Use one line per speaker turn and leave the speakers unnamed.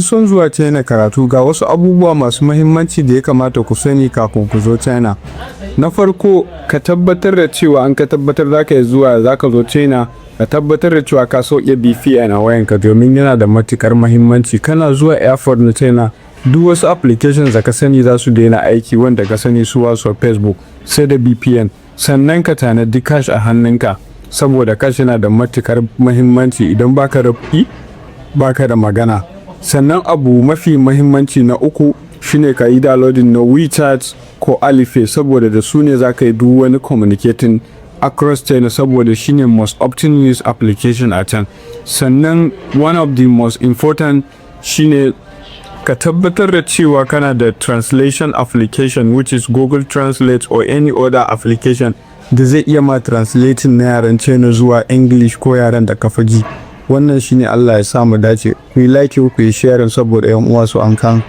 Son zuwa China karatu, ga wasu abubuwa masu mahimmanci da ya kamata ku sani kafin ku zo China. Na farko, ka tabbatar da cewa an ka tabbatar za ka zo China, ka tabbatar da cewa ka sauke VPN a wayanka domin yana da matukar mahimmanci. Kana zuwa airport na China, duk wasu applications da ka sani za su daina aiki, wanda ka sani su WhatsApp, Facebook, sai da VPN. Sannan ka tanadi cash a hannunka, saboda cash yana da matukar mahimmanci. Idan baka da kuɗi, baka da magana. Sannan abu mafi mahimmanci na uku shine ka yi downloading na WeChat ko Alipay, saboda da su ne za ka yi duk wani communicating across China, saboda shine most often used application a can. Sannan one of the most important shine ka tabbatar da cewa kana da translation application, which is Google Translate or any other application da zai iya ma translating na yaren China zuwa English ko yaren da ka fi ji. Wannan shine Allah ya sa mu dace. Ku yi like, ku yi sharing saboda 'yan uwa su amfana.